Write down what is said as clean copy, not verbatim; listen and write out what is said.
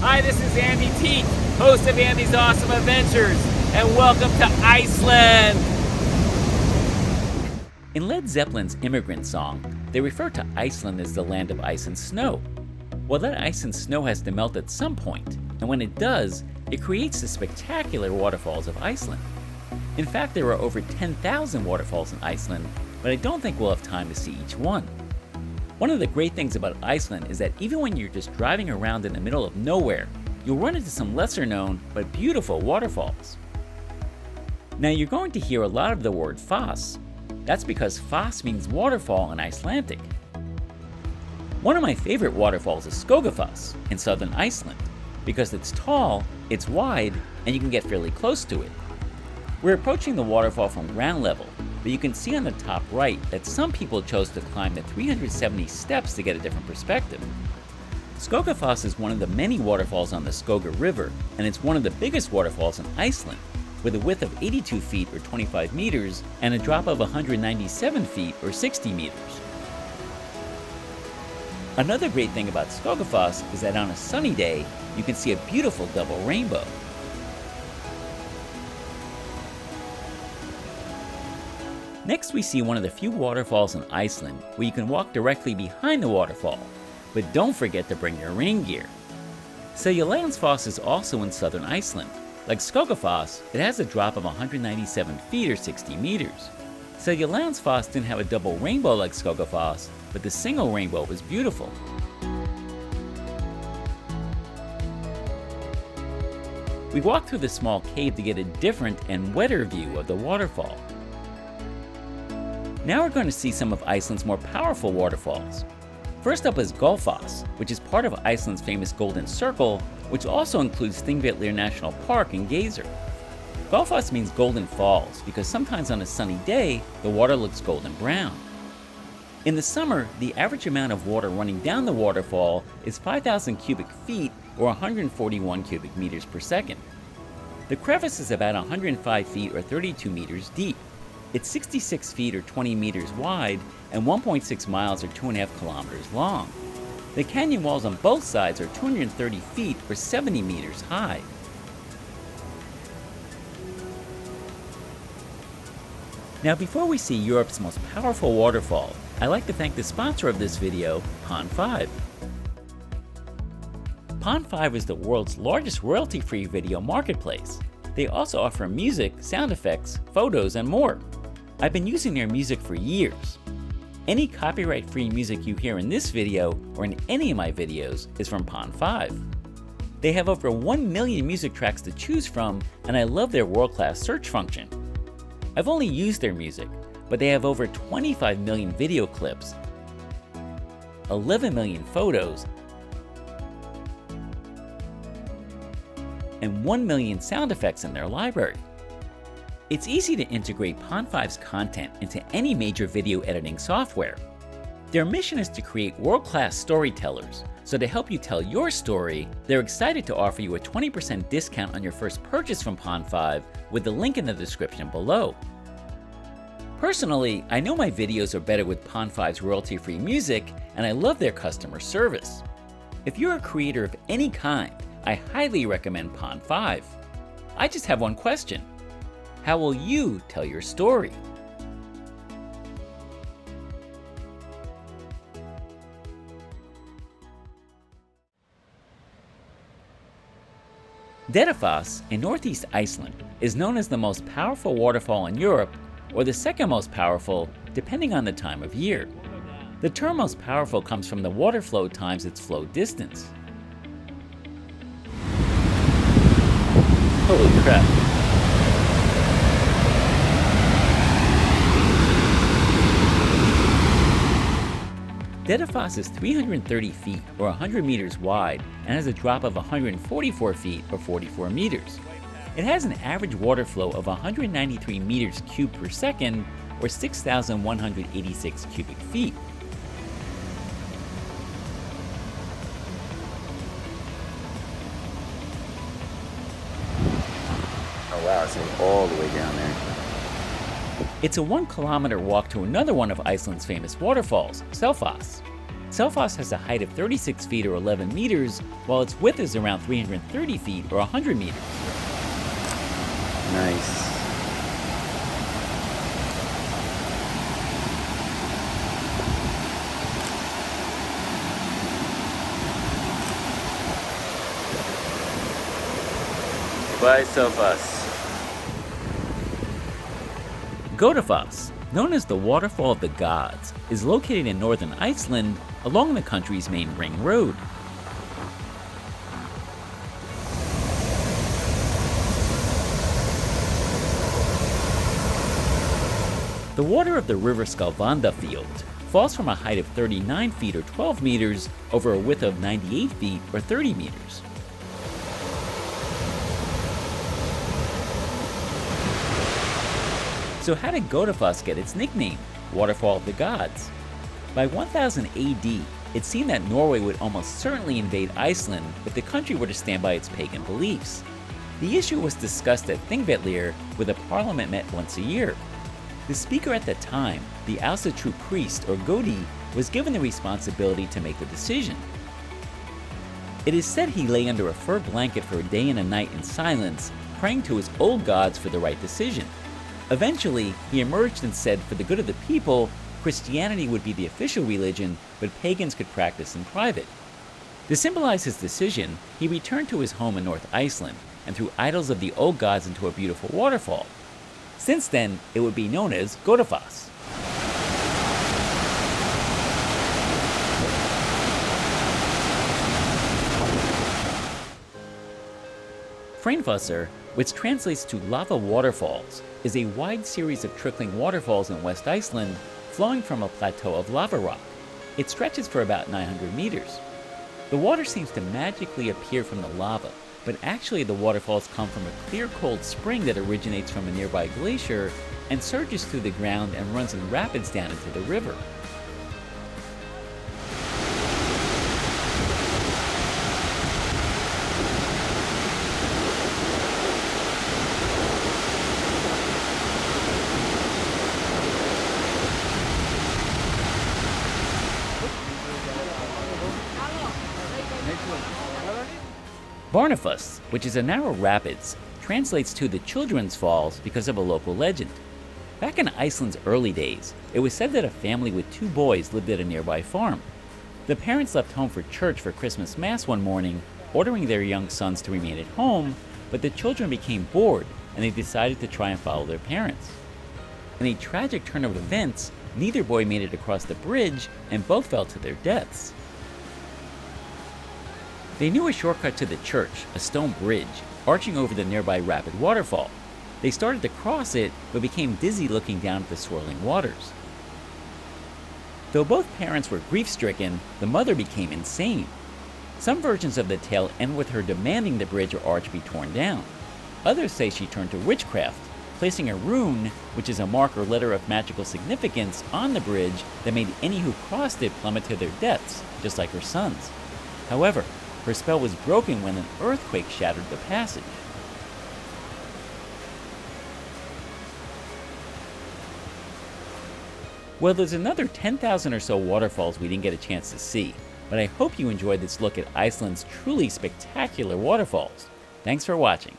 Hi, this is Andy Teach, host of Andy's Awesome Adventures, and welcome to Iceland! In Led Zeppelin's Immigrant Song, they refer to Iceland as the land of ice and snow. Well, that ice and snow has to melt at some point, and when it does, it creates the spectacular waterfalls of Iceland. In fact, there are over 10,000 waterfalls in Iceland, but I don't think we'll have time to see each one. One of the great things about Iceland is that even when you're just driving around in the middle of nowhere, you'll run into some lesser known but beautiful waterfalls. Now you're going to hear a lot of the word foss. That's because foss means waterfall in Icelandic. One of my favorite waterfalls is Skógafoss in southern Iceland, because it's tall, it's wide, and you can get fairly close to it. We're approaching the waterfall from ground level, but you can see on the top right that some people chose to climb the 370 steps to get a different perspective. Skógafoss is one of the many waterfalls on the Skóga River, and it's one of the biggest waterfalls in Iceland, with a width of 82 feet or 25 meters and a drop of 197 feet or 60 meters. Another great thing about Skógafoss is that on a sunny day, you can see a beautiful double rainbow. Next, we see one of the few waterfalls in Iceland where you can walk directly behind the waterfall, but don't forget to bring your rain gear. Seljalandsfoss is also in southern Iceland. Like Skógafoss, it has a drop of 197 feet or 60 meters. Seljalandsfoss didn't have a double rainbow like Skógafoss, but the single rainbow was beautiful. We walked through the small cave to get a different and wetter view of the waterfall. Now we're going to see some of Iceland's more powerful waterfalls. First up is Gullfoss, which is part of Iceland's famous Golden Circle, which also includes Thingvellir National Park and Geyser. Gullfoss means golden falls because sometimes on a sunny day, the water looks golden brown. In the summer, the average amount of water running down the waterfall is 5,000 cubic feet or 141 cubic meters per second. The crevice is about 105 feet or 32 meters deep. It's 66 feet or 20 meters wide and 1.6 miles or 2.5 kilometers long. The canyon walls on both sides are 230 feet or 70 meters high. Now before we see Europe's most powerful waterfall, I'd like to thank the sponsor of this video, Pond5. Pond5 is the world's largest royalty-free video marketplace. They also offer music, sound effects, photos, and more. I've been using their music for years. Any copyright-free music you hear in this video or in any of my videos is from Pond5. They have over 1 million music tracks to choose from, and I love their world-class search function. I've only used their music, but they have over 25 million video clips, 11 million photos, and 1 million sound effects in their library. It's easy to integrate Pond5's content into any major video editing software. Their mission is to create world-class storytellers, so to help you tell your story, they're excited to offer you a 20% discount on your first purchase from Pond5 with the link in the description below. Personally, I know my videos are better with Pond5's royalty-free music, and I love their customer service. If you're a creator of any kind, I highly recommend Pond5. I just have one question. How will you tell your story? Dettifoss in northeast Iceland is known as the most powerful waterfall in Europe, or the second most powerful, depending on the time of year. The term most powerful comes from the water flow times its flow distance. Holy crap. Dettifoss is 330 feet or 100 meters wide and has a drop of 144 feet or 44 meters. It has an average water flow of 193 meters cubed per second or 6,186 cubic feet. Oh wow, it's like all the way down there. It's a 1 kilometer walk to another one of Iceland's famous waterfalls, Selfoss. Selfoss has a height of 36 feet or 11 meters, while its width is around 330 feet or 100 meters. Nice. Goodbye, Selfoss. Goðafoss, known as the Waterfall of the Gods, is located in northern Iceland along the country's main ring road. The water of the river Skógafoss falls from a height of 39 feet or 12 meters over a width of 98 feet or 30 meters. So how did Goðafoss get its nickname, Waterfall of the Gods? By 1000 AD, it seemed that Norway would almost certainly invade Iceland if the country were to stand by its pagan beliefs. The issue was discussed at Thingvellir, where the parliament met once a year. The speaker at the time, the True priest or Godi, was given the responsibility to make the decision. It is said he lay under a fur blanket for a day and a night in silence, praying to his old gods for the right decision. Eventually, he emerged and said for the good of the people, Christianity would be the official religion, but pagans could practice in private. To symbolize his decision, he returned to his home in North Iceland and threw idols of the old gods into a beautiful waterfall. Since then, it would be known as Goðafoss. Hraunfossar, which translates to lava waterfalls, is a wide series of trickling waterfalls in West Iceland flowing from a plateau of lava rock. It stretches for about 900 meters. The water seems to magically appear from the lava, but actually the waterfalls come from a clear cold spring that originates from a nearby glacier and surges through the ground and runs in rapids down into the river. Barnafoss, which is a narrow rapids, translates to the Children's Falls because of a local legend. Back in Iceland's early days, it was said that a family with 2 boys lived at a nearby farm. The parents left home for church for Christmas Mass one morning, ordering their young sons to remain at home, but the children became bored and they decided to try and follow their parents. In a tragic turn of events, neither boy made it across the bridge and both fell to their deaths. They knew a shortcut to the church, a stone bridge, arching over the nearby rapid waterfall. They started to cross it, but became dizzy looking down at the swirling waters. Though both parents were grief-stricken, the mother became insane. Some versions of the tale end with her demanding the bridge or arch be torn down. Others say she turned to witchcraft, placing a rune, which is a mark or letter of magical significance, on the bridge that made any who crossed it plummet to their deaths, just like her sons. However, her spell was broken when an earthquake shattered the passage. Well, there's another 10,000 or so waterfalls we didn't get a chance to see, but I hope you enjoyed this look at Iceland's truly spectacular waterfalls. Thanks for watching.